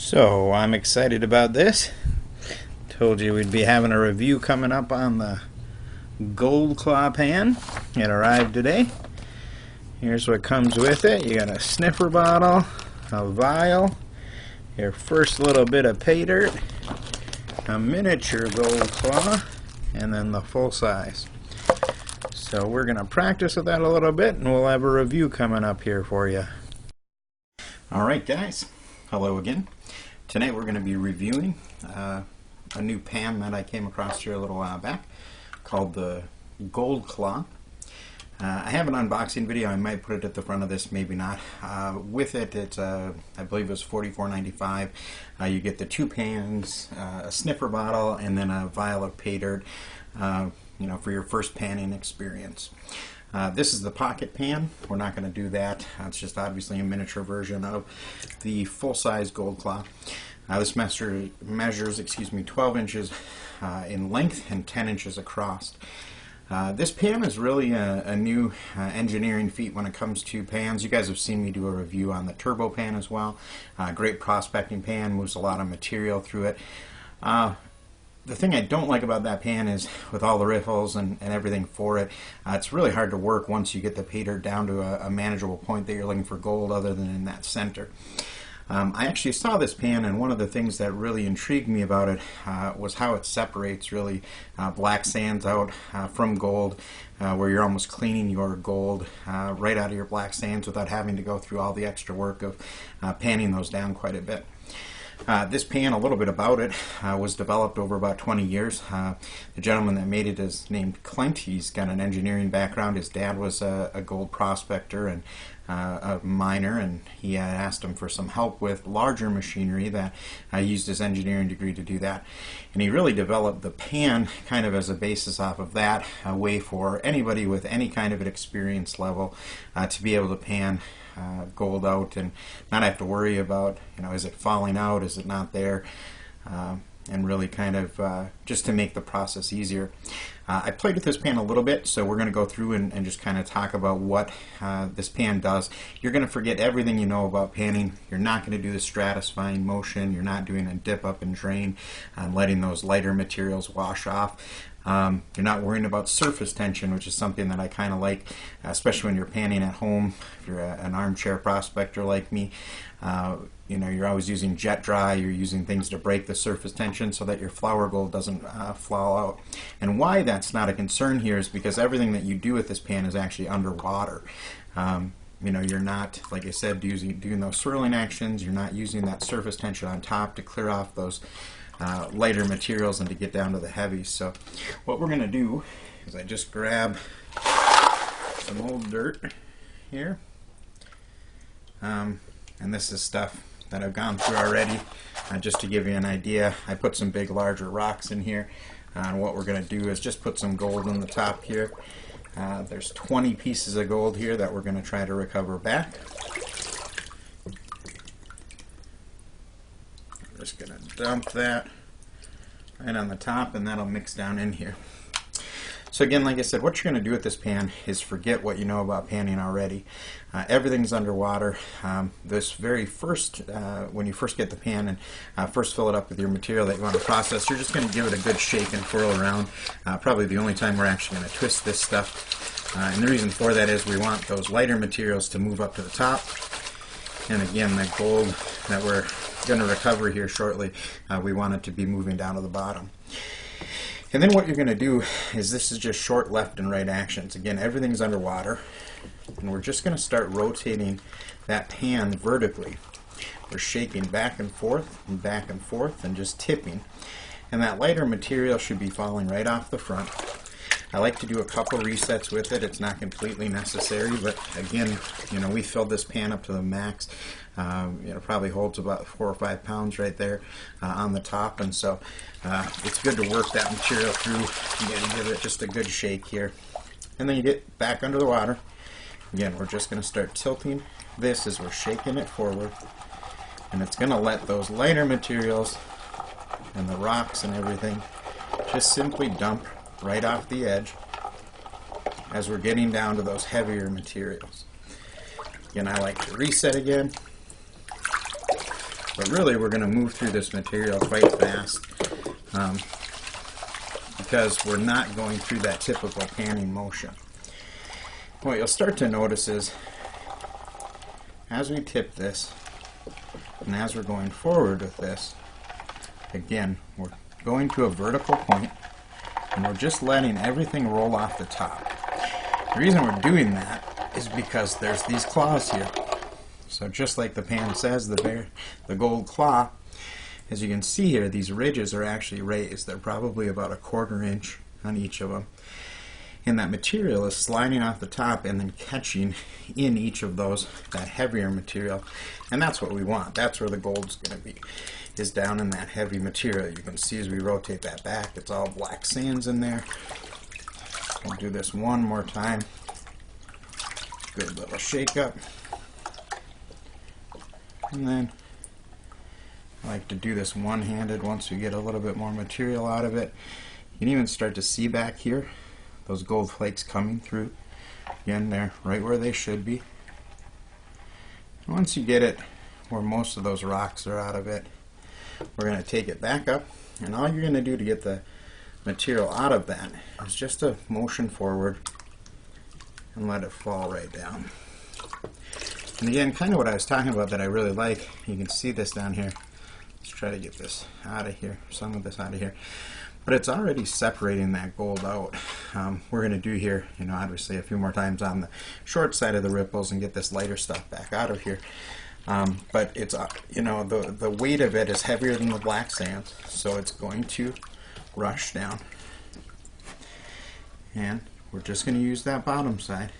So I'm excited about this. Told you we'd be having a review coming up on the Gold Claw pan. It arrived today. Here's what comes with it. You got a sniffer bottle, a vial, your first little bit of Paydirt, a miniature Gold Claw, and then the full size. So we're going to practice with that a little bit, and we'll have a review coming up here for you. Alright guys, hello again. Tonight we're going to be reviewing a new pan that I came across here a little while back called the Gold Claw. I have an unboxing video. I might put it at the front of this, maybe not. With it, it's I believe it was $44.95. You get the two pans, a sniffer bottle, and then a vial of Paydirt, for your first panning experience. This is the pocket pan. We're not going to do that. It's just obviously a miniature version of the full-size Gold Claw. This measures 12 inches in length and 10 inches across. This pan is really a new engineering feat when it comes to pans. You guys have seen me do a review on the turbo pan as well. Great prospecting pan, moves a lot of material through it. The thing I don't like about that pan is with all the riffles and everything for it, it's really hard to work once you get the Paydirt down to a manageable point that you're looking for gold other than in that center. I actually saw this pan, and one of the things that really intrigued me about it was how it separates really black sands out from gold, where you're almost cleaning your gold right out of your black sands without having to go through all the extra work of panning those down quite a bit. This pan, a little bit about it, was developed over about 20 years. The gentleman that made it is named Clint. He's got an engineering background. His dad was a gold prospector and a miner, and he had asked him for some help with larger machinery that used his engineering degree to do that. And he really developed the pan kind of as a basis off of that, a way for anybody with any kind of an experience level to be able to pan gold out and not have to worry about, is it falling out, is it not there, and really kind of just to make the process easier. I played with this pan a little bit, so we're going to go through and just kind of talk about what this pan does. You're going to forget everything you know about panning. You're not going to do the stratifying motion. You're not doing a dip up and drain and letting those lighter materials wash off. You're not worrying about surface tension, which is something that I kind of like, especially when you're panning at home. If you're an armchair prospector like me, you're always using jet dry. You're using things to break the surface tension so that your flour gold doesn't fall out. And why that's not a concern here is because everything that you do with this pan is actually underwater. You're not, like I said, doing those swirling actions. You're not using that surface tension on top to clear off those lighter materials and to get down to the heavies. So what we're going to do is I just grab some old dirt here, and this is stuff that I've gone through already, just to give you an idea. I put some big larger rocks in here, and what we're going to do is just put some gold on the top here. There's 20 pieces of gold here that we're going to try to recover back. Just going to dump that right on the top, and that'll mix down in here. So again, like I said, what you're going to do with this pan is forget what you know about panning already. Everything's underwater. This very first, when you first get the pan and first fill it up with your material that you want to process, you're just going to give it a good shake and twirl around. Probably the only time we're actually going to twist this stuff. And the reason for that is we want those lighter materials to move up to the top. And again, the gold that we're going to recover here shortly, we want it to be moving down to the bottom. And then what you're going to do is, this is just short left and right actions. Again, everything's underwater, and we're just going to start rotating that pan vertically. We're shaking back and forth and just tipping. And that lighter material should be falling right off the front. I like to do a couple resets with it. It's not completely necessary, but again, we filled this pan up to the max. Probably holds about 4 or 5 pounds right there on the top, and so it's good to work that material through. Again, give it just a good shake here, and then you get back under the water. Again, we're just going to start tilting this as we're shaking it forward, and it's going to let those lighter materials and the rocks and everything just simply dump right off the edge as we're getting down to those heavier materials. Again, I like to reset again, But really, we're going to move through this material quite fast because we're not going through that typical panning motion. What you'll start to notice is as we tip this and as we're going forward with this, again, we're going to a vertical point and we're just letting everything roll off the top. The reason we're doing that is because there's these claws here. So just like the pan says, the gold claw, as you can see here, these ridges are actually raised. They're probably about 1/4 inch on each of them. And that material is sliding off the top and then catching in each of those, that heavier material. And that's what we want. That's where the gold's going to be, is down in that heavy material. You can see as we rotate that back, it's all black sands in there. We'll do this one more time. Good little shake up. And then I like to do this one-handed once we get a little bit more material out of it. You can even start to see back here those gold flakes coming through. Again, they're right where they should be. Once you get it where most of those rocks are out of it, we're going to take it back up, and all you're going to do to get the material out of that is just a motion forward and let it fall right down. And again, kind of what I was talking about that I really like, you can see this down here. Let's try to get this out of here, some of this out of here. But it's already separating that gold out. We're going to do here, obviously a few more times on the short side of the ripples and get this lighter stuff back out of here. But it's, the weight of it is heavier than the black sands, so it's going to rush down. And we're just going to use that bottom side.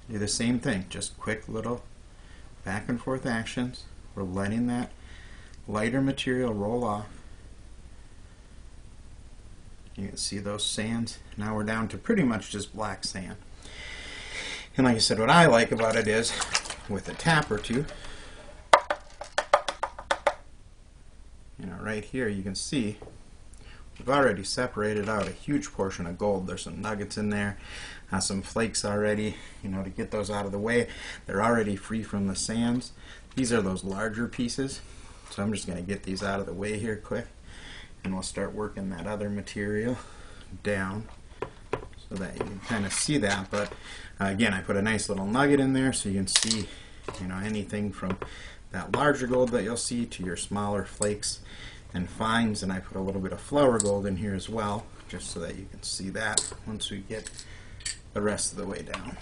Do the same thing, just quick little back and forth actions. We're letting that lighter material roll off. You can see those sands. Now we're down to pretty much just black sand. And like I said, what I like about it is, with a tap or two, right here you can see we've already separated out a huge portion of gold. There's some nuggets in there, some flakes already, to get those out of the way. They're already free from the sands. These are those larger pieces. So I'm just going to get these out of the way here quick, and we'll start working that other material down so that you can kind of see that. But again, I put a nice little nugget in there so you can see, anything from that larger gold that you'll see to your smaller flakes and fines. And I put a little bit of flour gold in here as well, just so that you can see that once we get the rest of the way down.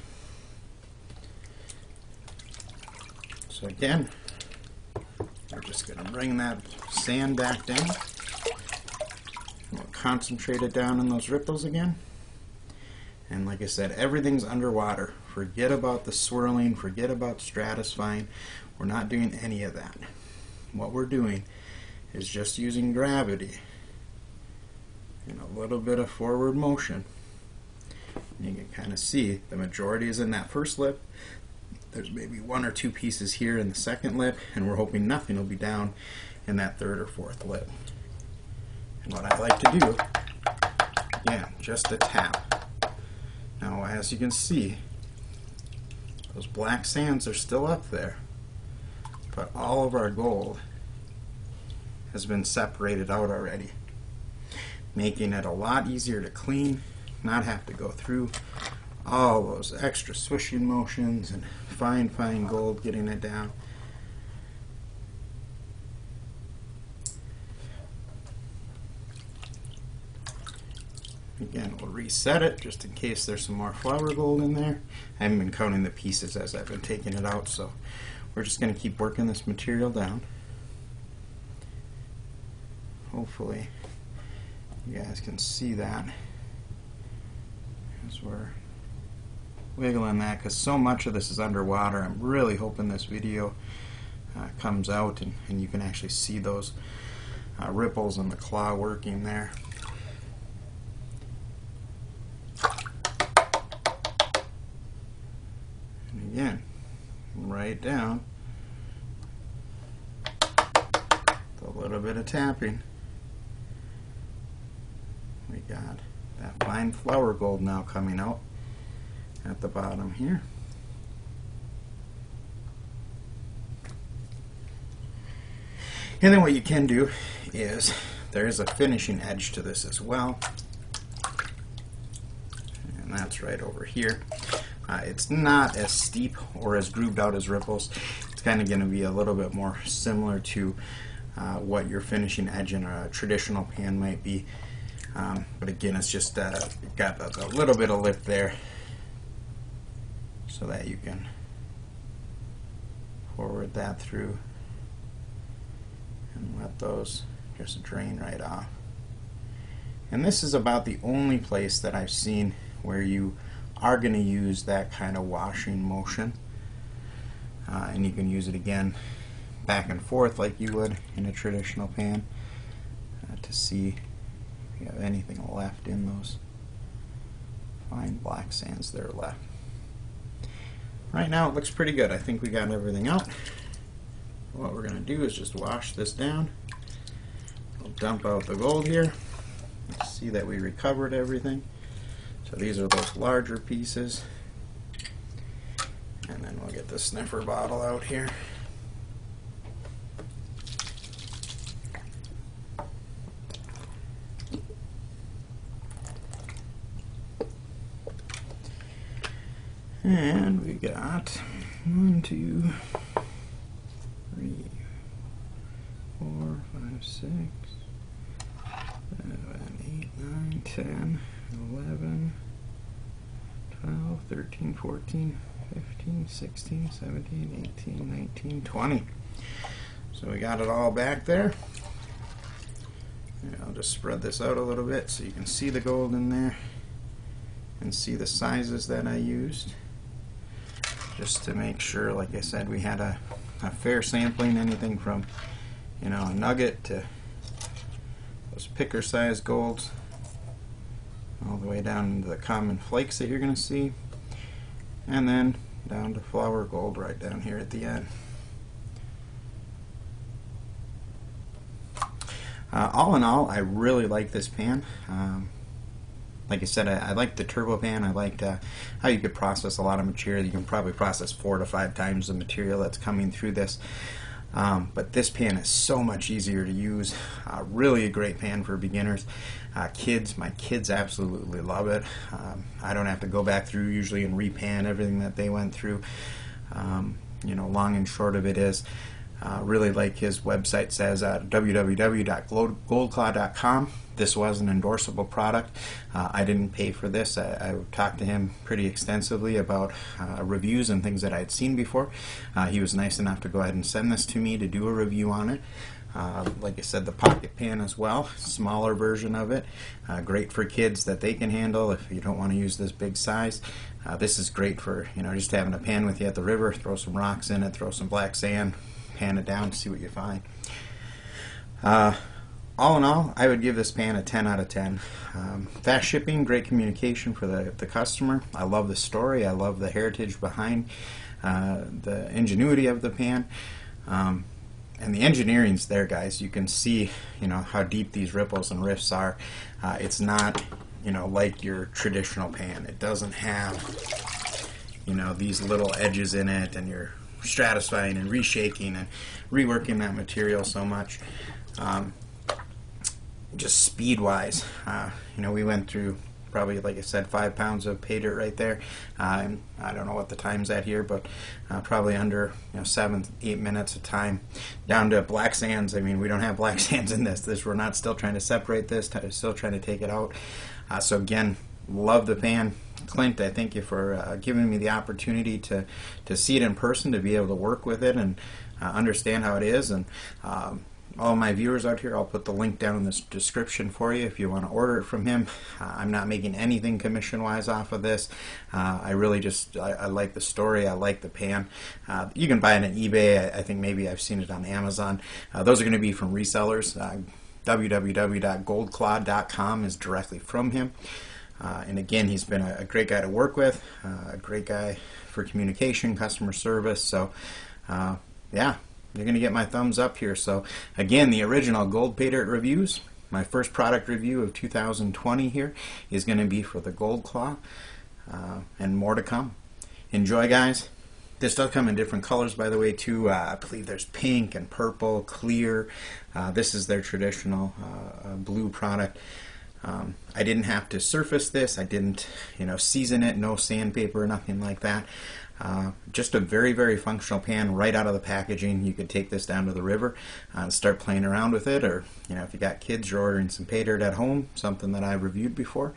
So again, we're just going to bring that sand back down. We'll concentrate it down in those ripples again. And like I said, everything's underwater. Forget about the swirling, forget about stratifying. We're not doing any of that. What we're doing is just using gravity and a little bit of forward motion. And you can kind of see the majority is in that first lip. There's maybe 1 or 2 pieces here in the second lip, and we're hoping nothing will be down in that third or fourth lip. And what I like to do, again, just a tap. Now, as you can see, those black sands are still up there, but all of our gold has been separated out already, making it a lot easier to clean, not have to go through all those extra swishing motions and fine gold getting it down. Again, we'll reset it just in case there's some more flour gold in there. I haven't been counting the pieces as I've been taking it out, so we're just going to keep working this material down. Hopefully you guys can see that as we're wiggling that, because so much of this is underwater. I'm really hoping this video comes out and you can actually see those ripples and the claw working there. And again, right down, with a little bit of tapping, we got that fine flour gold now coming out at the bottom here. And then what you can do is, there is a finishing edge to this as well, and that's right over here. It's not as steep or as grooved out as ripples. It's kind of going to be a little bit more similar to what your finishing edge in a traditional pan might be. But again, it's just got a little bit of lip there so that you can forward that through and let those just drain right off. And this is about the only place that I've seen where you are going to use that kind of washing motion. And you can use it again back and forth like you would in a traditional pan to see if you have anything left in those fine black sands that are left. Right now it looks pretty good. I think we got everything out. What we're going to do is just wash this down. We'll dump out the gold here. See that we recovered everything. So these are those larger pieces. And then we'll get the sniffer bottle out here. And we got 1, 2, 3, 4, 5, 6, 7, 8, 9, 10, 11, 12, 13, 14, 15, 16, 17, 18, 19, 20. So we got it all back there. And I'll just spread this out a little bit so you can see the gold in there and see the sizes that I used. Just to make sure, like I said, we had a fair sampling, anything from, you know, a nugget to those picker size golds, all the way down into the common flakes that you're going to see, and then down to flour gold right down here at the end. All in all, I really like this pan. Like I said, I like the turbo pan. I liked how you could process a lot of material. You can probably process 4 to 5 times the material that's coming through this. But this pan is so much easier to use. Really a great pan for beginners. My kids absolutely love it. I don't have to go back through usually and repan everything that they went through. You know, long and short of it is, really like his website says, www.goldclaw.com. This was an endorsable product. I didn't pay for this. I talked to him pretty extensively about reviews and things that I had seen before. He was nice enough to go ahead and send this to me to do a review on it. Like I said, the pocket pan as well, smaller version of it. Great for kids that they can handle if you don't want to use this big size. This is great for, you know, just having a pan with you at the river, throw some rocks in it, throw some black sand, pan it down, see what you find. All in all, I would give this pan a 10 out of 10. Fast shipping, great communication for the customer. I love the story. I love the heritage behind the ingenuity of the pan. And the engineering's there, guys. You can see, you know, how deep these ripples and rifts are. It's not, you know, like your traditional pan. It doesn't have, you know, these little edges in it, and you're stratifying and reshaking and reworking that material so much. Just speed-wise, you know, we went through probably, like I said, 5 pounds of Paydirt right there. And I don't know what the time's at here, but probably under, you know, 7-8 minutes of time. Down to black sands. I mean, we don't have black sands in this. We're not still trying to separate this. Still trying to take it out. So again, love the pan. Clint, I thank you for giving me the opportunity to see it in person, to be able to work with it and understand how it is. And all my viewers out here, I'll put the link down in the description for you if you want to order it from him. I'm not making anything commission-wise off of this. I really just, I like the story. I like the pan. You can buy it on eBay. I think maybe I've seen it on Amazon. Those are going to be from resellers. www.goldclaw.com is directly from him. And again, he's been a great guy to work with, a great guy for communication, customer service. So, yeah. You're going to get my thumbs up here. So again, the original Gold Paydirt reviews, my first product review of 2020 here is going to be for the Gold Claw, and more to come. Enjoy, guys. This does come in different colors, by the way, too. I believe there's pink and purple, clear. This is their traditional blue product. I didn't have to surface this. I didn't, season it. No sandpaper or nothing like that. Just a very, very functional pan right out of the packaging. You could take this down to the river and start playing around with it, or if you got kids, you're ordering some Paydirt at home, something that I've reviewed before.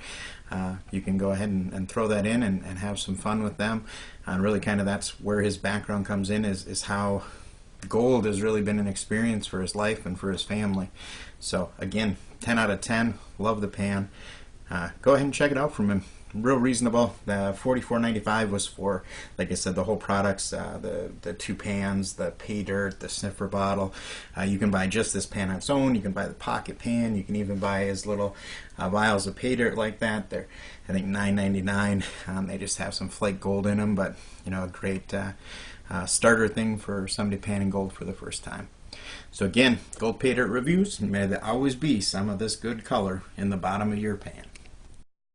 You can go ahead and throw that in and have some fun with them. And really kind of that's where his background comes in, is how gold has really been an experience for his life and for his family. So again, 10 out of 10. Love the pan. Go ahead and check it out from him. Real reasonable. The $44.95 was for, like I said, the whole products, the two pans, the Paydirt, the sniffer bottle. You can buy just this pan on its own. You can buy the pocket pan. You can even buy his little vials of Paydirt like that. They're, I think, $9.99. They just have some flake gold in them, but a great starter thing for somebody panning gold for the first time. So again, gold Paydirt reviews. May there always be some of this good color in the bottom of your pan.